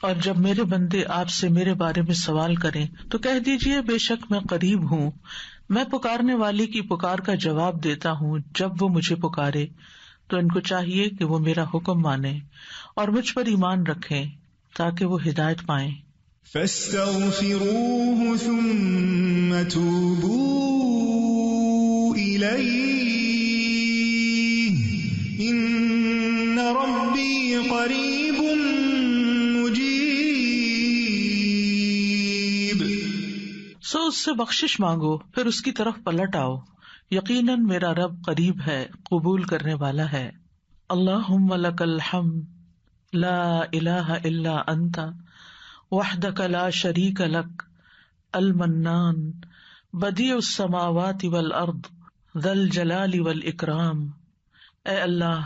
اور جب میرے بندے آپ سے میرے بارے میں سوال کریں تو کہہ دیجیے بے شک میں قریب ہوں، میں پکارنے والی کی پکار کا جواب دیتا ہوں جب وہ مجھے پکارے. تو ان کو چاہیے کہ وہ میرا حکم مانیں اور مجھ پر ایمان رکھیں تاکہ وہ ہدایت پائیں. فاستغفروه ثم توبوا إليه إن ربي قريب مجيب. سو اس سے بخشش مانگو پھر اس کی طرف پلٹ آؤ، یقیناً میرا رب قریب ہے، قبول کرنے والا ہے. اللہم لک الحمد لا الہ الا انت وحدک لا شریک لک المنان بدیع السماوات والارض ذی الجلال والاکرام. اے اللہ،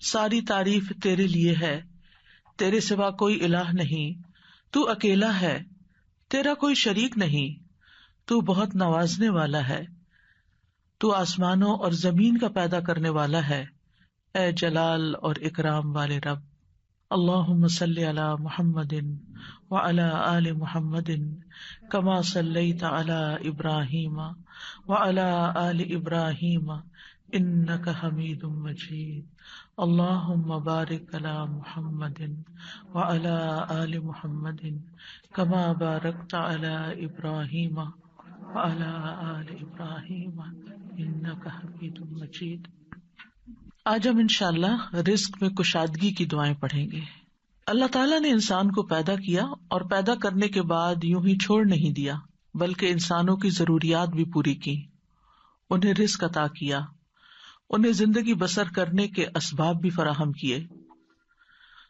ساری تعریف تیرے لیے ہے، تیرے سوا کوئی الہ نہیں، تو اکیلا ہے، تیرا کوئی شریک نہیں، تو بہت نوازنے والا ہے، تو آسمانوں اور زمین کا پیدا کرنے والا ہے، اے جلال اور اکرام والے رب. اللہم صلی علی محمد وعلی آل محمد کما صلیت علی ابراہیم وعلی آل ابراہیم انک حمید مجید. اللہم بارک علی محمد وعلی آل محمد کما بارکت علی ابراہیم وعلی آل ابراہیم انک حمید مجید. آج ہم انشاءاللہ رزق میں کشادگی کی دعائیں پڑھیں گے. اللہ تعالیٰ نے انسان کو پیدا کیا اور پیدا کرنے کے بعد یوں ہی چھوڑ نہیں دیا، بلکہ انسانوں کی ضروریات بھی پوری کی، انہیں رزق عطا کیا، انہیں زندگی بسر کرنے کے اسباب بھی فراہم کیے.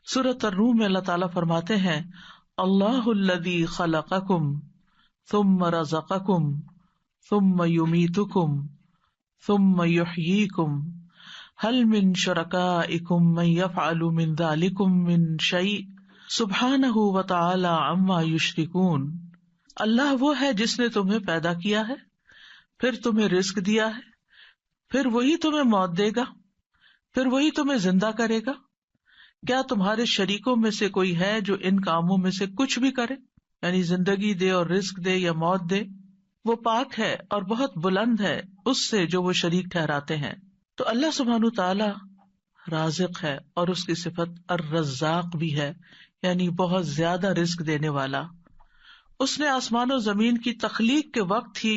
سورۃ الروم میں اللہ تعالیٰ فرماتے ہیں اللہ الذی خلقکم ثم رزقکم ثم یمیتکم ثم یحییکم هل من شرکائکم من یفعل من ذلکم من شیء سبحانہ وتعالی عما یشرکون. اللہ وہ ہے جس نے تمہیں پیدا کیا ہے، پھر تمہیں رزق دیا ہے، پھر وہی تمہیں موت دے گا، پھر وہی تمہیں زندہ کرے گا. کیا تمہارے شریکوں میں سے کوئی ہے جو ان کاموں میں سے کچھ بھی کرے، یعنی زندگی دے اور رزق دے یا موت دے؟ وہ پاک ہے اور بہت بلند ہے اس سے جو وہ شریک ٹھہراتے ہیں. تو اللہ سبحانہ تعالی رازق ہے اور اس کی صفت الرزاق بھی ہے، یعنی بہت زیادہ رزق دینے والا. اس نے آسمان و زمین کی تخلیق کے وقت ہی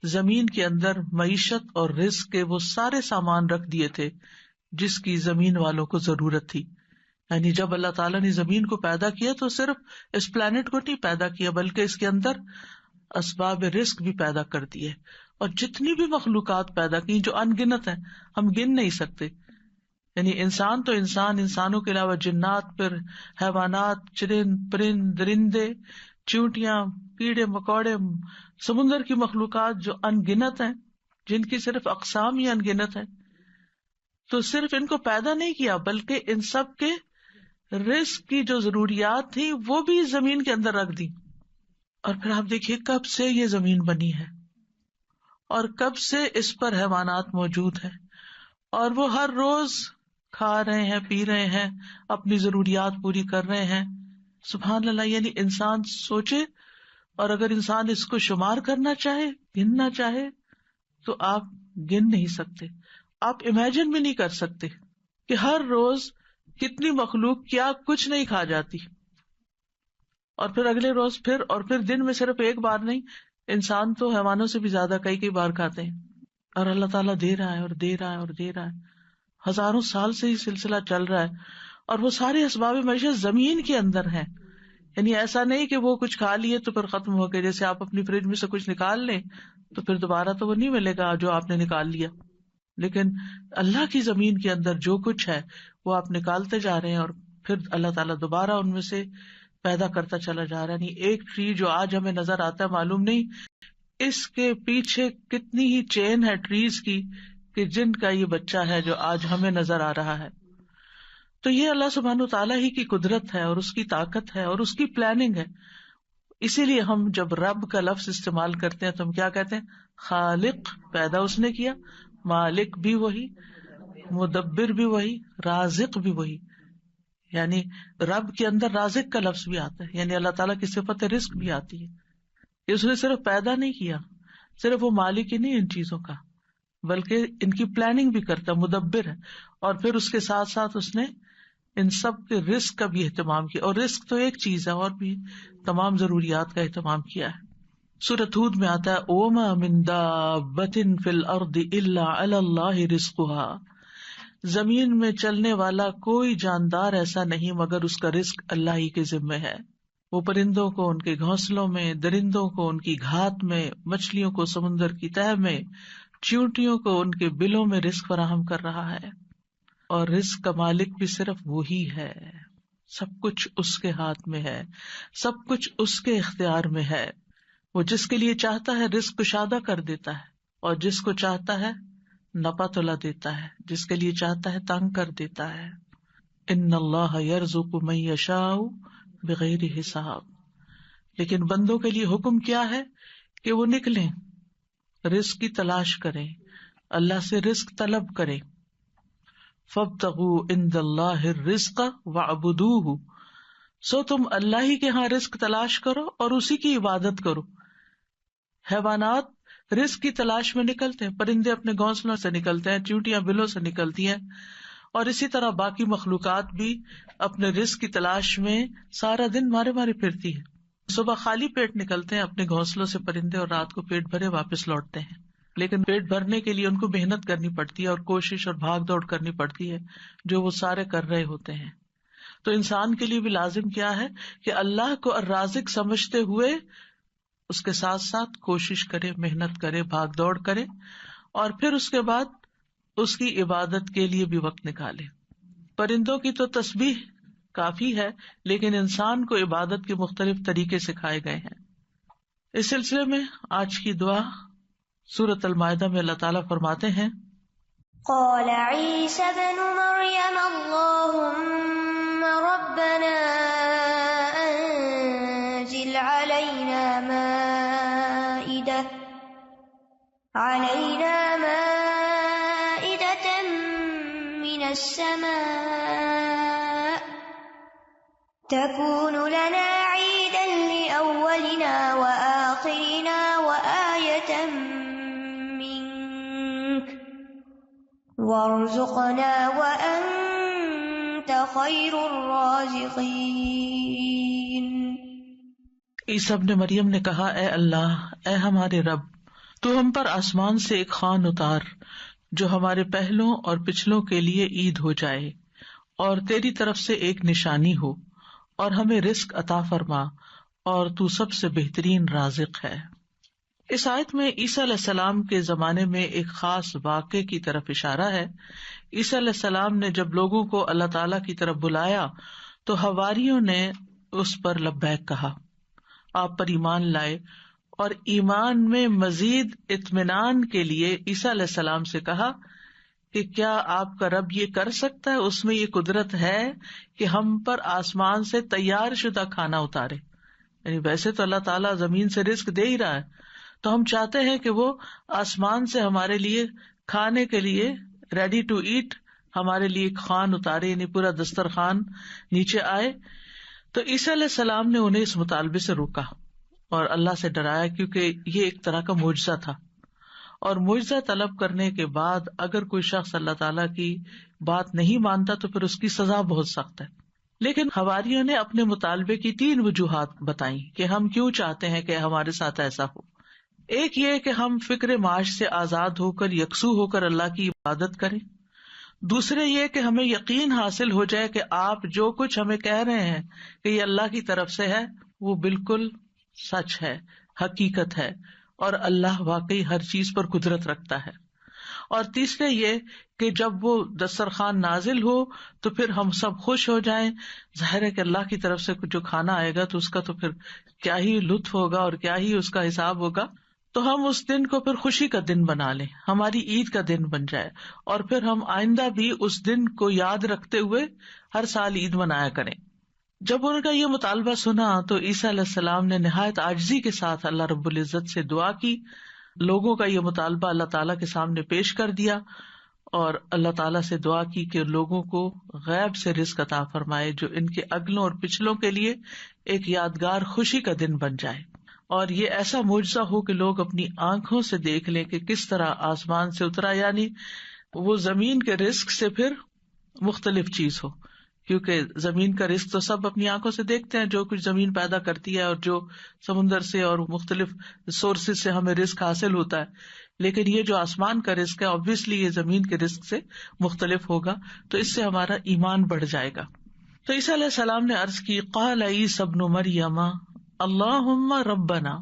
زمین کے اندر معیشت اور رزق کے وہ سارے سامان رکھ دیے تھے جس کی زمین والوں کو ضرورت تھی. یعنی جب اللہ تعالیٰ نے زمین کو پیدا کیا تو صرف اس پلانٹ کو نہیں پیدا کیا بلکہ اس کے اندر اسباب رزق بھی پیدا کر دیے، اور جتنی بھی مخلوقات پیدا کی جو ان گنت ہیں، ہم گن نہیں سکتے. یعنی انسان تو انسان، انسانوں کے علاوہ جنات، پھر حیوانات، چرند پرند درندے، چیونٹیاں، کیڑے مکوڑے، سمندر کی مخلوقات جو ان گنت ہیں، جن کی صرف اقسام ہی ان گنت ہیں. تو صرف ان کو پیدا نہیں کیا بلکہ ان سب کے رزق کی جو ضروریات تھی وہ بھی زمین کے اندر رکھ دی. اور پھر آپ دیکھیے کب سے یہ زمین بنی ہے اور کب سے اس پر حیوانات موجود ہیں، اور وہ ہر روز کھا رہے ہیں، پی رہے ہیں، اپنی ضروریات پوری کر رہے ہیں. سبحان اللہ. یعنی انسان سوچے، اور اگر انسان اس کو شمار کرنا چاہے، گننا چاہے، تو آپ گن نہیں سکتے، آپ امیجن بھی نہیں کر سکتے کہ ہر روز کتنی مخلوق کیا کچھ نہیں کھا جاتی، اور پھر اگلے روز پھر، اور پھر دن میں صرف ایک بار نہیں، انسان تو حیوانوں سے بھی زیادہ کئی بار کھاتے ہیں. اور اللہ تعالیٰ دے رہا ہے اور دے رہا ہے اور دے رہا ہے، ہزاروں سال سے یہ سلسلہ چل رہا ہے. اور وہ سارے اسباب معیشت زمین کے اندر ہیں. یعنی ایسا نہیں کہ وہ کچھ کھا لیے تو پھر ختم ہو گئے، جیسے آپ اپنی فریج میں سے کچھ نکال لیں تو پھر دوبارہ تو وہ نہیں ملے گا جو آپ نے نکال لیا. لیکن اللہ کی زمین کے اندر جو کچھ ہے وہ آپ نکالتے جا رہے ہیں، اور پھر اللہ تعالیٰ دوبارہ ان میں سے پیدا کرتا چلا جا رہا ہے. نہیں ایک ٹری جو آج ہمیں نظر آتا ہے، معلوم نہیں اس کے پیچھے کتنی ہی چین ہے ٹریز کی کہ جن کا یہ بچہ ہے جو آج ہمیں نظر آ رہا ہے. تو یہ اللہ سبحانہ تعالیٰ ہی کی قدرت ہے اور اس کی طاقت ہے اور اس کی پلاننگ ہے. اسی لیے ہم جب رب کا لفظ استعمال کرتے ہیں تو ہم کیا کہتے ہیں؟ خالق، پیدا اس نے کیا، مالک بھی وہی، مدبر بھی وہی، رازق بھی وہی. یعنی رب کے اندر رازق کا لفظ بھی آتا ہے، یعنی اللہ تعالیٰ کی صفت رزق بھی آتی ہے. اس نے صرف پیدا نہیں کیا، صرف وہ مالک ہی نہیں ان چیزوں کا، بلکہ ان کی پلاننگ بھی کرتا، مدبر ہے. اور پھر اس کے ساتھ ساتھ اس نے ان سب کے رزق کا بھی اہتمام کیا. اور رزق تو ایک چیز ہے، اور بھی تمام ضروریات کا اہتمام کیا ہے. سورۃ ہود میں آتا ہے وَمَا مِن دَابَّةٍ فِي الْأَرْضِ إِلَّا عَلَى اللَّهِ رِزْقُهَا، زمین میں چلنے والا کوئی جاندار ایسا نہیں مگر اس کا رزق اللہ ہی کے ذمے ہے. وہ پرندوں کو ان کے گھونسلوں میں، درندوں کو ان کی گھات میں، مچھلیوں کو سمندر کی تہہ میں، چیونٹیوں کو ان کے بلوں میں رزق فراہم کر رہا ہے. اور رزق کا مالک بھی صرف وہی ہے. سب کچھ اس کے ہاتھ میں ہے، سب کچھ اس کے اختیار میں ہے. وہ جس کے لیے چاہتا ہے رزق کشادہ کر دیتا ہے، اور جس کو چاہتا ہے نپا تلا دیتا ہے، جس کے لیے چاہتا ہے تنگ کر دیتا ہے. ان اللہ یرزق من یشاء بغیر حساب. لیکن بندوں کے لیے حکم کیا ہے کہ وہ نکلیں، رزق کی تلاش کریں، اللہ سے رزق طلب کریں. فابتغوا عند اللہ الرزق واعبدوہ، سو تم اللہ ہی کے ہاں رزق تلاش کرو اور اسی کی عبادت کرو. حیوانات رزق کی تلاش میں نکلتے ہیں، پرندے اپنے گھونسلوں سے نکلتے ہیں، چیونٹیاں بلوں سے نکلتی ہیں، اور اسی طرح باقی مخلوقات بھی اپنے رزق کی تلاش میں سارا دن مارے مارے پھرتی ہے. صبح خالی پیٹ نکلتے ہیں اپنے گھونسلوں سے پرندے، اور رات کو پیٹ بھرے واپس لوٹتے ہیں. لیکن پیٹ بھرنے کے لیے ان کو محنت کرنی پڑتی ہے اور کوشش اور بھاگ دوڑ کرنی پڑتی ہے، جو وہ سارے کر رہے ہوتے ہیں. تو انسان کے لیے بھی لازم کیا ہے کہ اللہ کو الرازق سمجھتے ہوئے اس کے ساتھ ساتھ کوشش کرے، محنت کرے، بھاگ دوڑ کرے، اور پھر اس کے بعد اس کی عبادت کے لیے بھی وقت نکالے. پرندوں کی تو تسبیح کافی ہے، لیکن انسان کو عبادت کے مختلف طریقے سکھائے گئے ہیں. اس سلسلے میں آج کی دعا سورۃ المائدہ میں اللہ تعالیٰ فرماتے ہیں قال عیسی ابن مریم اللہم ربنا انزل علینا مائدة من السماء تكون لنا عيدا لأولنا وآخرنا وآية منك وارزقنا وأنت خير الرازقين. عیسیٰ ابن مریم نے کہا اے اللہ، اے ہمارے رب، تو ہم پر آسمان سے ایک خوان اتار جو ہمارے پہلوں اور پچھلوں کے لیے عید ہو جائے، اور تیری طرف سے ایک نشانی ہو، اور ہمیں رزق عطا فرما، اور تو سب سے بہترین رازق ہے. اس آیت میں عیسیٰ علیہ السلام کے زمانے میں ایک خاص واقعے کی طرف اشارہ ہے. عیسیٰ علیہ السلام نے جب لوگوں کو اللہ تعالیٰ کی طرف بلایا تو حواریوں نے اس پر لبیک کہا، آپ پر ایمان لائے، اور ایمان میں مزید اطمینان کے لیے عیسیٰ علیہ السلام سے کہا کہ کیا آپ کا رب یہ کر سکتا ہے، اس میں یہ قدرت ہے کہ ہم پر آسمان سے تیار شدہ کھانا اتارے. یعنی ویسے تو اللہ تعالیٰ زمین سے رزق دے ہی رہا ہے، تو ہم چاہتے ہیں کہ وہ آسمان سے ہمارے لیے کھانے کے لیے ریڈی ٹو ایٹ ہمارے لیے ایک خوان اتارے، یعنی پورا دسترخوان نیچے آئے. تو عیسیٰ علیہ السلام نے انہیں اس مطالبے سے روکا اور اللہ سے ڈرایا، کیونکہ یہ ایک طرح کا معجزہ تھا، اور معجزہ طلب کرنے کے بعد اگر کوئی شخص اللہ تعالیٰ کی بات نہیں مانتا تو پھر اس کی سزا بہت سخت ہے. لیکن حواریوں نے اپنے مطالبے کی 3 وجوہات بتائیں کہ ہم کیوں چاہتے ہیں کہ ہمارے ساتھ ایسا ہو. ایک یہ کہ ہم فکر معاش سے آزاد ہو کر یکسو ہو کر اللہ کی عبادت کریں. دوسرے یہ کہ ہمیں یقین حاصل ہو جائے کہ آپ جو کچھ ہمیں کہہ رہے ہیں کہ یہ اللہ کی طرف سے ہے وہ بالکل سچ ہے، حقیقت ہے، اور اللہ واقعی ہر چیز پر قدرت رکھتا ہے. اور تیسرے یہ کہ جب وہ دسترخوان نازل ہو تو پھر ہم سب خوش ہو جائیں. ظاہر ہے کہ اللہ کی طرف سے جو کھانا آئے گا تو اس کا تو پھر کیا ہی لطف ہوگا اور کیا ہی اس کا حساب ہوگا. تو ہم اس دن کو پھر خوشی کا دن بنا لیں، ہماری عید کا دن بن جائے، اور پھر ہم آئندہ بھی اس دن کو یاد رکھتے ہوئے ہر سال عید منایا کریں. جب ان کا یہ مطالبہ سنا تو عیسیٰ علیہ السلام نے نہایت عاجزی کے ساتھ اللہ رب العزت سے دعا کی، لوگوں کا یہ مطالبہ اللہ تعالیٰ کے سامنے پیش کر دیا، اور اللہ تعالیٰ سے دعا کی کہ لوگوں کو غیب سے رزق عطا فرمائے جو ان کے اگلوں اور پچھلوں کے لیے ایک یادگار خوشی کا دن بن جائے، اور یہ ایسا معجزہ ہو کہ لوگ اپنی آنکھوں سے دیکھ لیں کہ کس طرح آسمان سے اترا، یعنی وہ زمین کے رزق سے پھر مختلف چیز ہو، کیونکہ زمین کا رزق تو سب اپنی آنکھوں سے دیکھتے ہیں، جو کچھ زمین پیدا کرتی ہے اور جو سمندر سے اور مختلف سورسز سے ہمیں رزق حاصل ہوتا ہے، لیکن یہ جو آسمان کا رزق ہے obviously یہ زمین کے رزق سے مختلف ہوگا، تو اس سے ہمارا ایمان بڑھ جائے گا۔ تو عیسیٰ علیہ السلام نے عرض کی قال عیسی ابن مریم اللہم ربنا،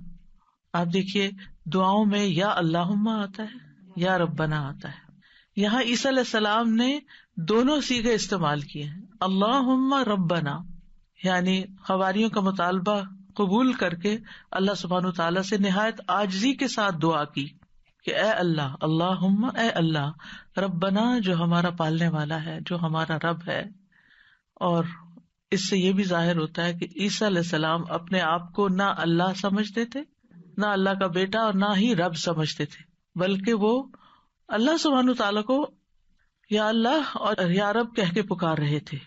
آپ دیکھیے دعاؤں میں یا اللہم آتا ہے یا ربنا آتا ہے، یہاں عیسیٰ علیہ السلام نے دونوں صیغے استعمال کیے ہیں، اللہم ربنا یعنی حواریوں کا مطالبہ قبول کر کے اللہ سبحانہ وتعالیٰ سے نہایت عاجزی کے ساتھ دعا کی کہ اے اللہ، اللہم اے اللہ، ربنا جو ہمارا پالنے والا ہے، جو ہمارا رب ہے۔ اور اس سے یہ بھی ظاہر ہوتا ہے کہ عیسیٰ علیہ السلام اپنے آپ کو نہ اللہ سمجھتے تھے، نہ اللہ کا بیٹا، اور نہ ہی رب سمجھتے تھے، بلکہ وہ اللہ سبحانہ تعالیٰ کو یا اللہ اور یا رب کہہ کے پکار رہے تھے۔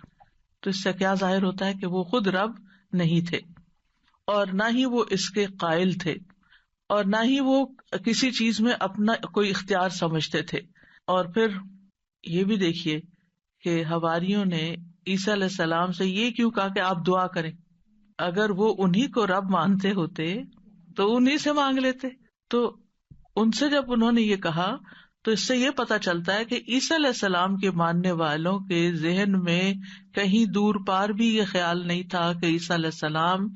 تو اس سے کیا ظاہر ہوتا ہے کہ وہ خود رب نہیں تھے، اور نہ ہی وہ اس کے قائل تھے، اور نہ ہی وہ کسی چیز میں اپنا کوئی اختیار سمجھتے تھے۔ اور پھر یہ بھی دیکھیے کہ حواریوں نے عیسیٰ علیہ السلام سے یہ کیوں کہا کہ آپ دعا کریں؟ اگر وہ انہی کو رب مانتے ہوتے تو انہی سے مانگ لیتے۔ تو ان سے جب انہوں نے یہ کہا تو اس سے یہ پتا چلتا ہے کہ عیسیٰ علیہ السلام کے ماننے والوں کے ذہن میں کہیں دور پار بھی یہ خیال نہیں تھا کہ عیسیٰ علیہ السلام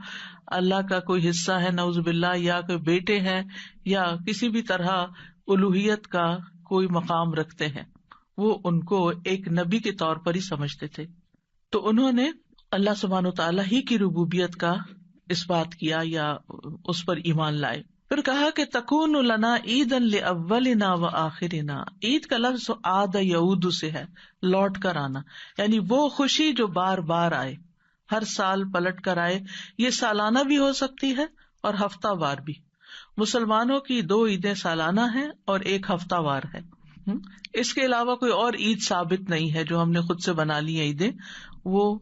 اللہ کا کوئی حصہ ہے نعوذ باللہ، یا کوئی بیٹے ہیں، یا کسی بھی طرح الوہیت کا کوئی مقام رکھتے ہیں۔ وہ ان کو ایک نبی کے طور پر ہی سمجھتے تھے۔ تو انہوں نے اللہ سبحانہ وتعالیٰ ہی کی ربوبیت کا اس بات کیا یا اس پر ایمان لائے۔ پھر کہا کہ تکون لنا عیدا لاولنا وآخرنا، عید کا لفظ عاد یعود سے ہے، لوٹ کر آنا، یعنی وہ خوشی جو بار بار آئے، ہر سال پلٹ کر آئے۔ یہ سالانہ بھی ہو سکتی ہے اور ہفتہ وار بھی۔ مسلمانوں کی 2 عیدیں سالانہ ہیں اور 1 ہفتہ وار ہے۔ اس کے علاوہ کوئی اور عید ثابت نہیں ہے جو ہم نے خود سے بنا لی ہیں عیدیں، وہ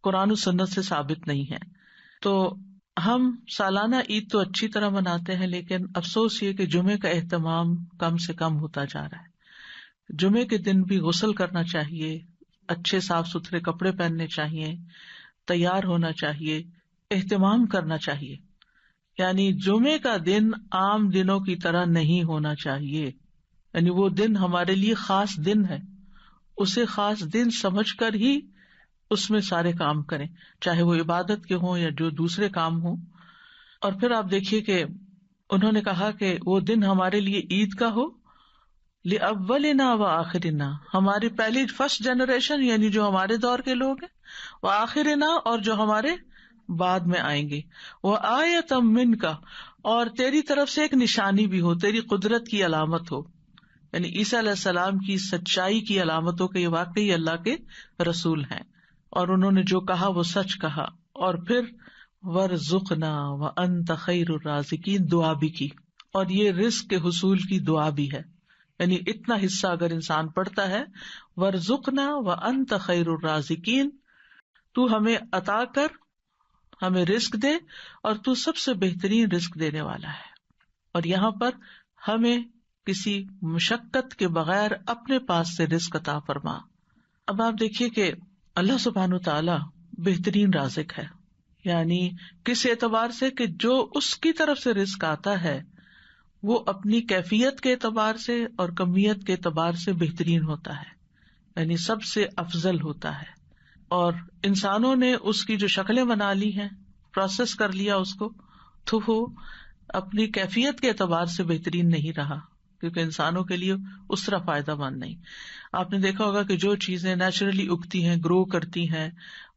قرآن و سنت سے ثابت نہیں ہے۔ تو ہم سالانہ عید تو اچھی طرح مناتے ہیں، لیکن افسوس یہ کہ جمعے کا اہتمام کم سے کم ہوتا جا رہا ہے۔ جمعے کے دن بھی غسل کرنا چاہیے، اچھے صاف ستھرے کپڑے پہننے چاہیے، تیار ہونا چاہیے، اہتمام کرنا چاہیے۔ یعنی جمعے کا دن عام دنوں کی طرح نہیں ہونا چاہیے، یعنی وہ دن ہمارے لیے خاص دن ہے، اسے خاص دن سمجھ کر ہی اس میں سارے کام کریں، چاہے وہ عبادت کے ہوں یا جو دوسرے کام ہوں۔ اور پھر آپ دیکھیے کہ انہوں نے کہا کہ وہ دن ہمارے لیے عید کا ہو، لأولنا وآخرنا، ہماری پہلی فرسٹ جنریشن یعنی جو ہمارے دور کے لوگ ہیں، وآخرنا اور جو ہمارے بعد میں آئیں گے، وآیۃ منک، اور تیری طرف سے ایک نشانی بھی ہو، تیری قدرت کی علامت ہو، یعنی عیسیٰ علیہ السلام کی سچائی کی علامت ہو کہ یہ واقعی اللہ کے رسول ہیں اور انہوں نے جو کہا وہ سچ کہا۔ اور پھر وارزقنا وانت خیر الرازقین دعا بھی کی، اور یہ رزق کے حصول کی دعا بھی ہے، یعنی اتنا حصہ اگر انسان پڑھتا ہے، وارزقنا وانت خیر الرازقین، تو ہمیں عطا کر، ہمیں رزق دے، اور تو سب سے بہترین رزق دینے والا ہے۔ اور یہاں پر ہمیں کسی مشقت کے بغیر اپنے پاس سے رزق عطا فرما۔ اب آپ دیکھیے کہ اللہ سبحانہ تعالیٰ بہترین رازق ہے، یعنی کس اعتبار سے کہ جو اس کی طرف سے رزق آتا ہے وہ اپنی کیفیت کے اعتبار سے اور کمیت کے اعتبار سے بہترین ہوتا ہے، یعنی سب سے افضل ہوتا ہے۔ اور انسانوں نے اس کی جو شکلیں بنا لی ہیں، پروسیس کر لیا اس کو، تو وہ اپنی کیفیت کے اعتبار سے بہترین نہیں رہا، کیونکہ انسانوں کے لیے اس طرح فائدہ مند نہیں۔ آپ نے دیکھا ہوگا کہ جو چیزیں نیچرلی اگتی ہیں، گرو کرتی ہیں،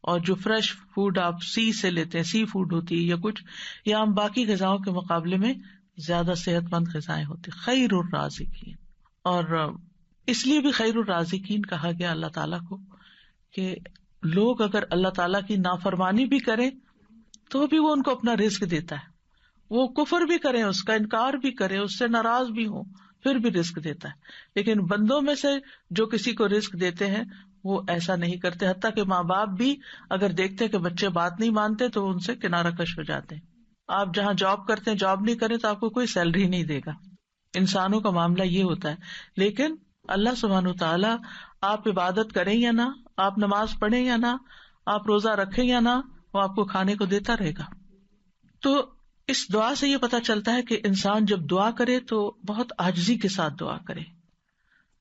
اور جو فریش فوڈ آپ سی سے لیتے ہیں، سی فوڈ ہوتی ہے یا کچھ، یا ہم باقی غذاؤں کے مقابلے میں زیادہ صحت مند غذائیں ہوتی، خیر الرازقین۔ اور اس لیے بھی خیر الرازقین کہا گیا اللہ تعالیٰ کو کہ لوگ اگر اللہ تعالیٰ کی نافرمانی بھی کریں تو بھی وہ ان کو اپنا رزق دیتا ہے، وہ کفر بھی کریں، اس کا انکار بھی کریں، اس سے ناراض بھی ہوں، پھر بھی رزق دیتا ہے. لیکن بندوں میں سے جو کسی کو رزق دیتے ہیں وہ ایسا نہیں کرتے، حتیٰ کہ ماں باپ بھی اگر دیکھتے ہیں کہ بچے بات نہیں مانتے تو ان سے کنارہ کش ہو جاتے ہیں. آپ جہاں جاب کرتے ہیں جاب نہیں کریں تو آپ کو کوئی سیلری نہیں دے گا. انسانوں کا معاملہ یہ ہوتا ہے. لیکن اللہ سبحانہ وتعالیٰ آپ عبادت کریں یا نہ، آپ نماز پڑھیں یا نہ، آپ روزہ رکھیں یا نہ، وہ آپ کو کھانے کو دیتا رہے گا. تو اس دعا سے یہ پتا چلتا ہے کہ انسان جب دعا کرے تو بہت عاجزی کے ساتھ دعا کرے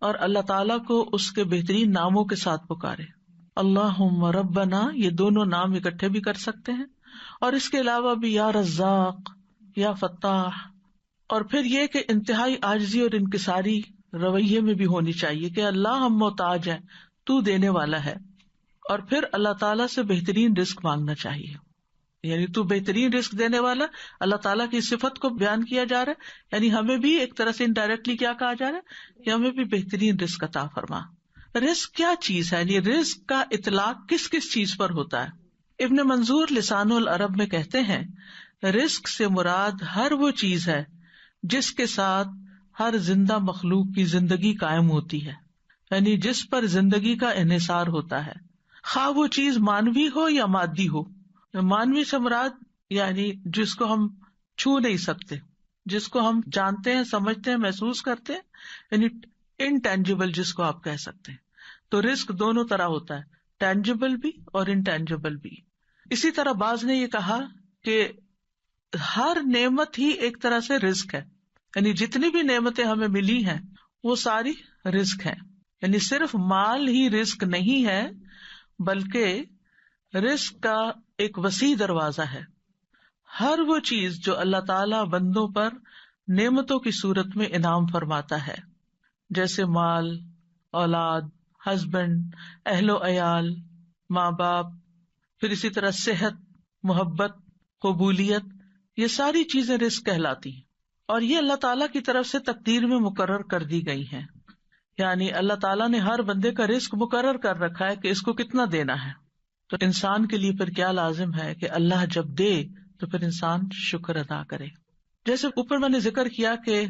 اور اللہ تعالیٰ کو اس کے بہترین ناموں کے ساتھ پکارے. اللہم ربنا، یہ دونوں نام اکٹھے بھی کر سکتے ہیں، اور اس کے علاوہ بھی یا رزاق، یا فتاح. اور پھر یہ کہ انتہائی عاجزی اور انکساری رویے میں بھی ہونی چاہیے کہ اللہ ہم محتاج ہیں، تو دینے والا ہے. اور پھر اللہ تعالیٰ سے بہترین رزق مانگنا چاہیے، یعنی تو بہترین رزق دینے والا. اللہ تعالیٰ کی صفت کو بیان کیا جا رہا ہے، یعنی ہمیں بھی ایک طرح سے انڈائریکٹلی کیا کہا جا رہا ہے کہ ہمیں بھی بہترین رزق عطا فرما. رزق کیا چیز ہے، یعنی رزق کا اطلاق کس کس چیز پر ہوتا ہے؟ ابن منظور لسان العرب میں کہتے ہیں رزق سے مراد ہر وہ چیز ہے جس کے ساتھ ہر زندہ مخلوق کی زندگی قائم ہوتی ہے، یعنی جس پر زندگی کا انحصار ہوتا ہے، خواہ وہ چیز مانوی ہو یا مادی ہو. مانوی سے مراد یعنی جس کو ہم چھو نہیں سکتے، جس کو ہم جانتے ہیں، سمجھتے ہیں، محسوس کرتے ہیں، یعنی انٹینجیبل جس کو آپ کہہ سکتے ہیں. تو رزق دونوں طرح ہوتا ہے، ٹینجیبل بھی اور انٹینجیبل بھی. اسی طرح بعض نے یہ کہا کہ ہر نعمت ہی ایک طرح سے رزق ہے، یعنی جتنی بھی نعمتیں ہمیں ملی ہیں وہ ساری رزق ہیں. یعنی صرف مال ہی رزق نہیں ہے بلکہ رزق کا ایک وسیع دروازہ ہے. ہر وہ چیز جو اللہ تعالی بندوں پر نعمتوں کی صورت میں انعام فرماتا ہے، جیسے مال، اولاد، ہسبینڈ، اہل و عیال، ماں باپ، پھر اسی طرح صحت، محبت، قبولیت، یہ ساری چیزیں رزق کہلاتی ہیں. اور یہ اللہ تعالیٰ کی طرف سے تقدیر میں مقرر کر دی گئی ہیں. یعنی اللہ تعالیٰ نے ہر بندے کا رزق مقرر کر رکھا ہے کہ اس کو کتنا دینا ہے. تو انسان کے لیے پھر کیا لازم ہے کہ اللہ جب دے تو پھر انسان شکر ادا کرے. جیسے اوپر میں نے ذکر کیا کہ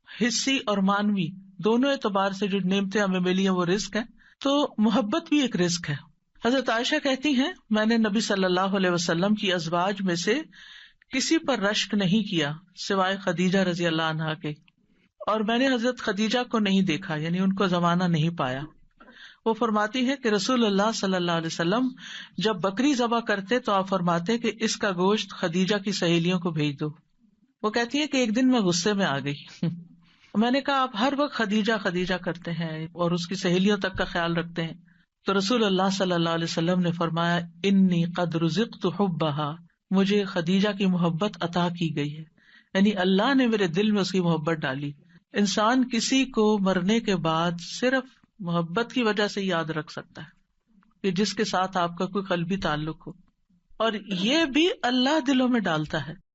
حصی اور مانوی دونوں اعتبار سے جو نعمتیں ہمیں ملی ہیں وہ رزق ہے، تو محبت بھی ایک رزق ہے. حضرت عائشہ کہتی ہیں میں نے نبی صلی اللہ علیہ وسلم کی ازواج میں سے کسی پر رشک نہیں کیا سوائے خدیجہ رضی اللہ عنہا کے، اور میں نے حضرت خدیجہ کو نہیں دیکھا، یعنی ان کو زمانہ نہیں پایا. وہ فرماتی ہے کہ رسول اللہ صلی اللہ علیہ وسلم جب بکری ذبح کرتے تو آپ فرماتے کہ اس کا گوشت خدیجہ کی سہیلیوں کو بھیج دو. وہ کہتی ہے کہ ایک دن میں غصے میں آ گئی. میں نے کہا آپ ہر وقت خدیجہ خدیجہ کرتے ہیں اور اس کی سہیلیوں تک کا خیال رکھتے ہیں. تو رسول اللہ صلی اللہ علیہ وسلم نے فرمایا انی قد رزقت حبھا، مجھے خدیجہ کی محبت عطا کی گئی ہے، یعنی اللہ نے میرے دل میں اس کی محبت ڈالی. انسان کسی کو مرنے کے بعد صرف محبت کی وجہ سے یاد رکھ سکتا ہے کہ جس کے ساتھ آپ کا کوئی قلبی تعلق ہو، اور یہ بھی اللہ دلوں میں ڈالتا ہے.